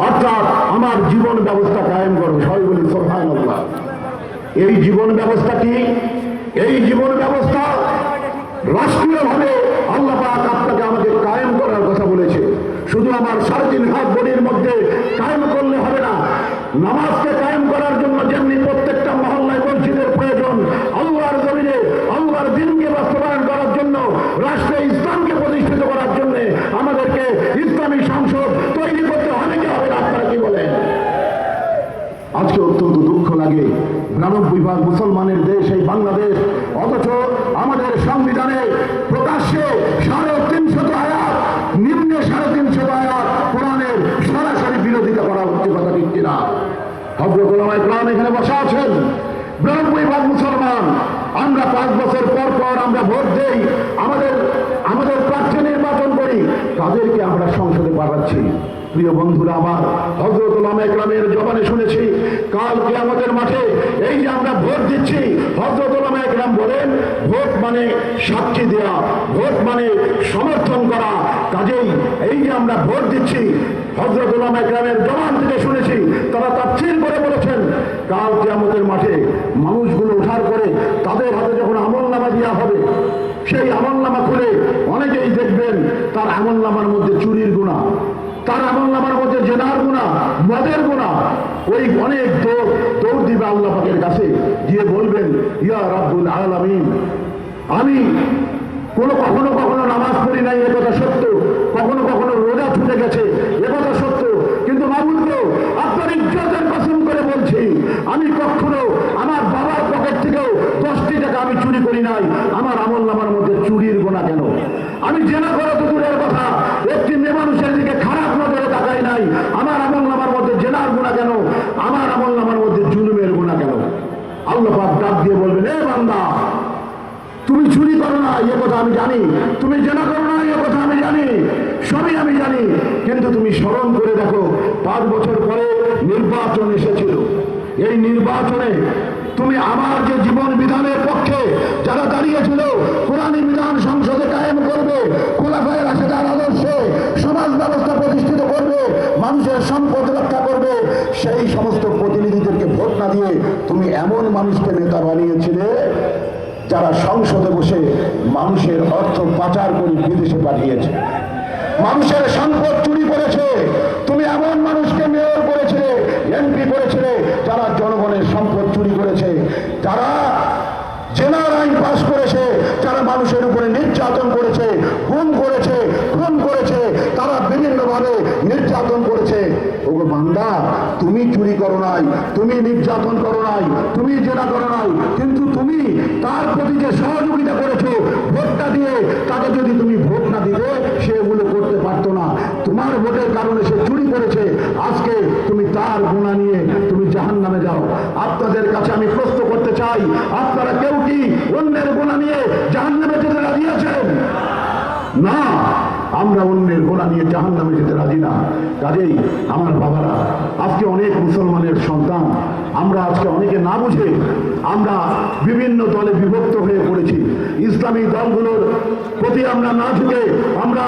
অর্থাৎ আমার জীবন ব্যবস্থা কায়েম করো। সবাই বলি সুবহানাল্লাহ। এই জীবন ব্যবস্থা কি? এই জীবন ব্যবস্থা রাষ্ট্রীয়ভাবে আল্লাহ পাক আপনাকে আমাকে কায়েম করার কথা বলেছে। শুধু আমার 3.5 হাত বডির মধ্যে কায়েম করলে হবে না। নামাজকে কায়েম করার জন্য যেমনি প্রত্যেকটা মহল্লায় মসজিদের প্রয়োজন, আল্লাহর জমিনে আল্লাহর দ্বীনকে বাস্তবায়ন করার জন্য, রাষ্ট্রে ইসলামকে প্রতিষ্ঠিত করার জন্য আমাদেরকে ইসলামী সংসদ তৈরি করতে হবে কি হবে না? আপনারা কি বলেন? আজকে অত্যন্ত দুঃখ লাগে, 92 ভাগ মুসলমানের দেশ এই বাংলাদেশ, অথচ আমাদের সংবিধানে প্রকাশ্যে 350 আয়াত, নিম্নে 350 আয়াত কোরআনের সরাসরি বিরোধিতা করা হচ্ছে। কথা ঠিক কিনা? হযরত ওলামায়ে কেরাম এখানে বসা আছেন, 92 ভাগ মুসলমান। আমরা 5 বছর পর পর আমরা ভোট দেই, আমাদের প্রার্থী নির্বাচন করি, তাদেরকে আমরা সংসদে পাঠাচ্ছি। প্রিয় বন্ধুরা আমার, হযরত ওলামায়ে কেরামের জবানে শুনেছি, কাল কিয়ামতের মাঠে এই যে আমরা ভোট দিচ্ছি, হযরত ওলামায়ে কেরাম বলেন ভোট মানে সাক্ষী দেওয়া, ভোট মানে সমর্থন করা। কাজেই এই যে আমরা ভোট দিচ্ছি, হযরত ওলামায়ে কেরামের জবান থেকে শুনেছি, তারা তাফসীর করে বলেছেন কাল কিয়ামতের মাঠে মানুষগুলো ওঠার পরে তাদের হাতে যখন আমলনামা দেওয়া হবে, সেই আমলনামা খুলে অনেকেই দেখবেন তার আমলনামার মধ্যে চুরির গুনাহ, তার আমলনামার মধ্যে জেনার গুনাহ, মদের গুনাহ। ওই অনেক দৌড় দিবে আল্লাহ পাকের কাছে, গিয়ে বলবেন ইয়া রাব্বুল আলামিন, আমি কখনো কখনো নামাজ পড়ি নাই, এ কথা সত্য, কখনো কখনো রোজা ছুটে গেছে, এ কথা সত্য, কিন্তু মাবুদ গো, আপনার ইজ্জতের কসম করে বলছি, আমি কখনো আমার বাবার পকেট থেকেও 10টি টাকা আমি চুরি করি নাই। আমার আমলনামার মধ্যে চুরির গুনাহ কেন? আমি জেনা করা তো দূরের কথা, একটি মেয়ে মানুষের দিকে খারাপ নজরে তাকাই নাই। আমার আমলনামার মধ্যে জেনার গুনাহ কেন? আমার আমলনামার মধ্যে জুলুমের গুনাহ কেন? আল্লাহ পাক ডাক দিয়ে বলবেন, এ বান্দা, তুমি চুরি করো না এ কথা আমি জানি, তুমি জেনা করো না এ কথা আমি জানি, সবই আমি জানি, কিন্তু তুমি স্মরণ করে দেখো 5 বছর পরে নির্বাচন এসেছিল, এই নির্বাচনে তুমি আমার যে জীবন বিধানের পক্ষে যারা দাঁড়িয়েছিল, কোরআনী বিধান সংসদে কায়েম করবে, খোলাফায়ে রাশেদার আদর্শে সমাজ ব্যবস্থা প্রতিষ্ঠিত করবে, মানুষের সম্পদ রক্ষা করবে, সেই সমস্ত প্রতিনিধিদেরকে ভোট না দিয়ে তুমি এমন মানুষকে নেতা বানিয়েছিলে যারা সংসদে বসে মানুষের অর্থ পাচার করে বিদেশে পাঠিয়েছে, মানুষের সম্পদ চুরি করেছে। তুমি এমন মানুষকে মেয়র করেছিলে, এমপি করেছিলে যারা জনগণের সম্পদ চুরি করেছে, যারা জেনার আইন পাস করেছে, যারা মানুষের উপরে নির্যাতন করেছে, খুন করেছে, তারা বিভিন্নভাবে নির্যাতন করেছে। ওগো বান্দা, তুমি চুরি করো নাই, তুমি নির্যাতন করো নাই, তুমি জেনা করো নাই, কিন্তু তুমি তার প্রতি যে সহযোগিতা করেছো ভোটটা দিয়ে, তাকে যদি তুমি ভোট না দিতে সে এগুলো করতে পারতো না। তোমার ভোটের কারণে সে চুরি করেছে, আজকে তুমি তার গুনাহ নিয়ে তুমি জাহান্নামে যাও। আপনাদের কাছে আমি প্রশ্ন করতে চাই, আপনারা কেউ কি অন্যের গুনাহ নিয়ে জাহান্নামে যেতে রাজি আছেন? না, আমরা অন্যের গোলা নিয়ে জাহান্নামে যেতে রাজি না। কাজেই আমার বাবারা, আজকে অনেক মুসলমানের সন্তান আমরা আজকে অনেকে না বুঝে আমরা বিভিন্ন দলে বিভক্ত হয়ে পড়েছি। ইসলামী দলগুলোর প্রতি আমরা না ঝুঁকে আমরা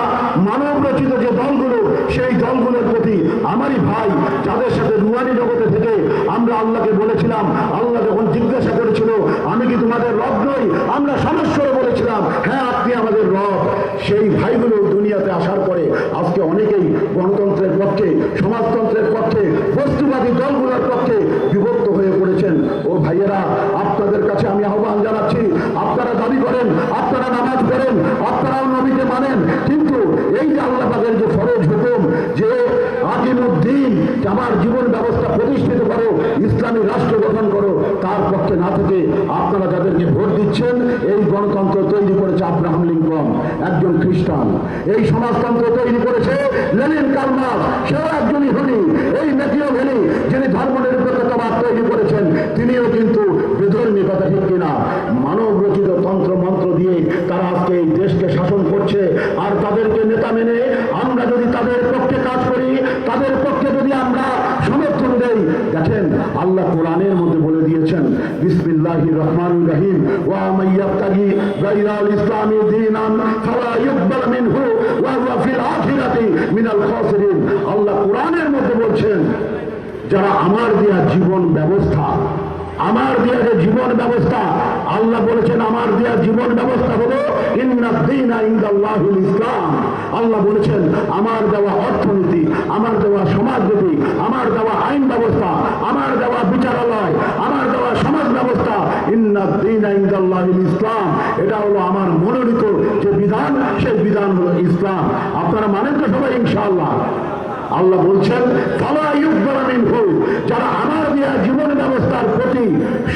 মানব রচিত যে দলগুলো, সেই দলগুলোর প্রতি আমারই ভাই যাদের সাথে রুহানি জগতে থেকে আমরা আল্লাহকে বলেছিলাম, আল্লাহ যখন জিজ্ঞাসা করেছিল আমি কি তোমাদের রব নই, আমরা সমস্যায় বলেছিলাম হ্যাঁ আপনি আমাদের রব। সেই ভাইগুলো দুনিয়াতে আসার পরে আজকে অনেকেই গণতন্ত্রের পক্ষে, সমাজতন্ত্রের পক্ষে, বস্তুবাদী দলগুলোর পক্ষে বিভক্ত হয়ে পড়েছেন। ও ভাইয়েরা, আপনাদের কাছে আমি আহ্বান জানাচ্ছি, আপনারা দাবি করেন আপনারা নামাজ পড়েন, আপনারাও নবীকে মানেন, কিন্তু এই যে আল্লাহ পাকের যে ফরজ হুকুম যে আকিমুদ্দিন, আমার জীবন ব্যবস্থা প্রতিষ্ঠিত করো, ইসলামী রাষ্ট্র গঠন করো, তার পক্ষে না থেকে আপনারা যাদেরকে ভোট দিচ্ছেন, এই গণতন্ত্র তৈরি করেছে আব্রাহাম লিঙ্কন, একজন খ্রিস্টান। এই সমাজতন্ত্র তৈরি করেছে লেনিন, কার্ল মার্কস, সেও একজন ইহুদি। এই ম্যাকিয়াভেলি যিনি ধর্মনিরপেক্ষতাবাদ তৈরি করেছেন, তিনিও কিন্তু বিধর্মী, কথা ঠিক কিনা? মানব রচিত তন্ত্র মন্ত্র দিয়ে তারা আজকে এই দেশকে শাসন করছে। আর তাদেরকে নেতা মেনে আমরা যদি তাদের পক্ষে কাজ করি, তাদের পক্ষে যদি আমরা সমর্থন দেই, দেখেন আল্লাহ কোরআনের মধ্যে বলে দিয়েছেন বিসমিল্লাহির রহমানির রহিম, ওয়া মান ইয়াবতাগি গায়রাল ইসলামি দীনান ফালা ইউকবাল মিনহু ওয়া হুয়া ফিল আখিরাতি মিনাল খাসিরিন। আল্লাহ কোরআনের মধ্যে বলছেন যারা আমার দেয়া জীবন ব্যবস্থা, আমার দেয়া যে জীবন ব্যবস্থা, আল্লাহ বলেছেন আমার দেয়া জীবন ব্যবস্থা হলো ইন্নাদ দীনা ইনদাল্লাহিল ইসলাম। আল্লাহ বলেছেন আমার দেওয়া অর্থনীতি, আমার দেওয়া সমাজনীতি, আমার দেওয়া আইন ব্যবস্থা, আমার দেওয়া বিচারালয়, আমার দেওয়া সমাজ ব্যবস্থা, ইন্নাদ দীনা ইনদাল্লাহিল ইসলাম, এটা হলো আমার মনোনীত যে বিধান, সেই বিধান হলো ইসলাম। আপনারা মানেন তো সবাই ইনশাআল্লাহ? আল্লাহ বলছেন ফালা ইউকবালু মিনহু, যারা আমার দেয়া জীবন ব্যবস্থার প্রতি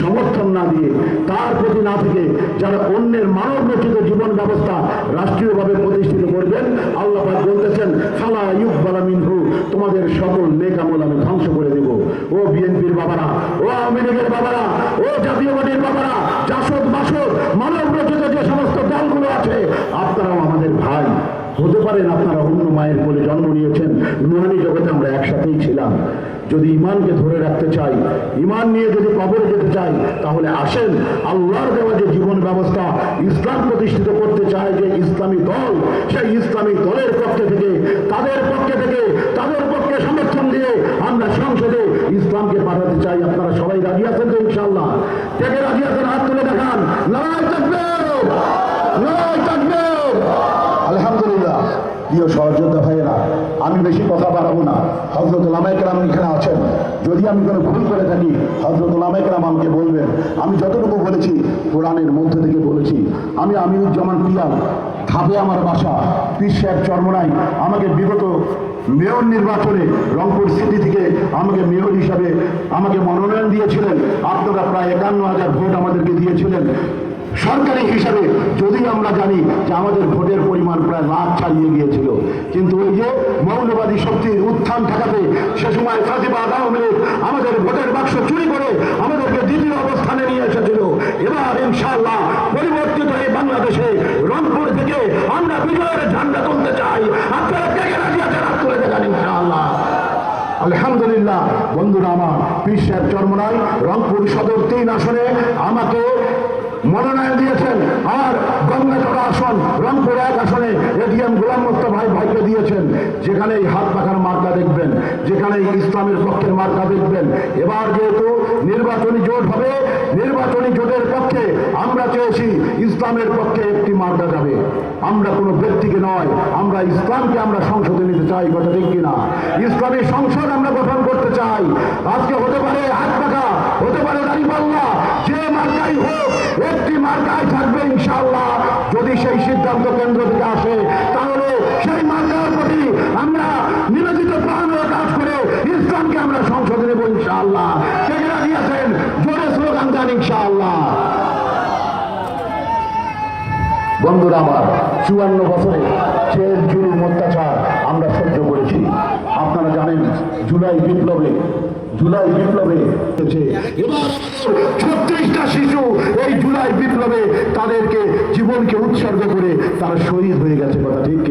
সমর্থন না দিয়ে, তার প্রতি না থেকে যারা অন্যের মানব রচিত জীবন ব্যবস্থা রাষ্ট্রীয়ভাবে প্রতিষ্ঠিত করবেন, আল্লাহ পাক বলতেছেন ফালা ইউকবালু মিনহু, তোমাদের সকল নেক আমল আমি ধ্বংস করে দেব। ও বিএনপির বাবারা, ও আওয়ামী লীগের বাবারা, ও জাতীয় পার্টির বাবারা, জাসদ বাসদ মানব রচিত যে সমস্ত দলগুলো আছে, আপনারাও আমাদের ভাই হতে পারেন। আপনারা অন্য মায়ের কোলে জন্ম নিয়েছেন, নুরানি জগতে আমরা একসাথেই ছিলাম। যদি ইমানকে ধরে রাখতে চাই, ইমান নিয়ে যদি কবরে যেতে চাই, তাহলে আসেন আল্লাহর দেওয়া যে জীবন ব্যবস্থা ইসলাম প্রতিষ্ঠিত করতে চায় যে ইসলামী দল, সেই ইসলামী দলের পক্ষে থেকে, তাদের পক্ষে থেকে, তাদের পক্ষে সমর্থন দিয়ে আমরা সংসদে ইসলামকে পাঠাতে চাই। আপনারা সবাই রাজি আছেন তো ইনশাআল্লাহ? থেকে রাজি আছেন? হাত তুলে দেখান। নারায়ে তাকবীর, নারায়ে তাকবীর। আলহামদুলিল্লাহ। প্রিয় সহযোদ্ধা ভাইয়েরা, আমি বেশি কথা বাড়াবো না। হযরত উলামায়ে কেরাম এখানে আছেন, যদি আমি কোনো ভুল করে থাকি হযরত উলামায়ে কেরাম আমাকে বলবেন। আমি যতটুকু বলেছি কোরআনের মধ্যে থেকে বলেছি। আমি আমিনুজ্জামান পিয়াল, ধাপে আমার বাসা, পীর সাহেব চরমনাই আমাকে বিগত মেয়র নির্বাচনে রংপুর সিটি থেকে আমাকে মেয়র হিসাবে আমাকে মনোনয়ন দিয়েছিলেন। আপনারা প্রায় ৫১,০০০ ভোট আমাদেরকে দিয়েছিলেন। সরকারি হিসাবে যদি আমরা জানি যে আমাদের ভোটের পরিমাণ প্রায় লাখ ছাড়িয়ে গিয়েছিল, কিন্তু ওই যে মৌলবাদী শক্তির উত্থান ঠেকাতে সে সময় ফাঁসিবাদ আওয়ামী লীগ আমাদের ভোটের বাক্স চুরি করে আমাদেরকে দ্বিতীয় অবস্থানে নিয়ে এসেছিল। এবার ইনশাআল্লাহ পরিবর্তিত এই বাংলাদেশে রংপুর থেকে আমরা বিজয়ের ঝান্ডা তুলতে চাই। আপনারা কে কে রাজি আছেন? হাত তুলে দেখান ইনশাআল্লাহ। আলহামদুলিল্লাহ। বন্ধুরা আমার, পীর সাহেব চরমনাই রংপুর সদর ৩ আসনে আমাকে মনোনয়ন দিয়েছেন, আর গঙ্গাচড়া আসন রংপুর ১ আসনে এডিএম গোলাম মোস্তফা ভাইকে দিয়েছেন। যেখানেই হাত পাখার মার্কা দেখবেন, যেখানেই ইসলামের পক্ষের মার্কা দেখবেন। এবার যেহেতু নির্বাচনী জোট হবে, নির্বাচনী জোটের পক্ষে আমরা চেয়েছি ইসলামের পক্ষে একটি মার্কা যাবে। আমরা কোনো ব্যক্তিকে নয়, আমরা ইসলামকে আমরা সংসদে নিতে চাই। কথা ঠিক কিনা? ইসলামী সংসদ আমরা গঠন করতে চাই। আজকে হতে পারে হাত পাখা, হতে পারে দাঁড়িপাল্লা, যে মার্কাই হোক একটি মার্কায় থাকবে ইনশাআল্লাহ। যদি সেই সিদ্ধান্ত কেন্দ্র থেকে আসে, তাহলে সেই মার্কার প্রতি আমরা নিবেদিত প্রাণ কাজ করে ইসলামকে আমরা সংসদে নেব ইনশাআল্লাহ। কে রাজি আছেন? জোরে স্লোগান দেন ইনশাআল্লাহ। বন্ধুরা আমার, ৫৪ বছরে জেল জুলুম অত্যাচার আমরা সহ্য করেছি। আপনারা জানেন জুলাই বিপ্লবে এবার ৩৬টা শিশু এই জুলাই বিপ্লবে তাদেরকে জীবনকে উৎসর্গ করে তারা শহীদ হয়ে গেছে। কথা ঠিক।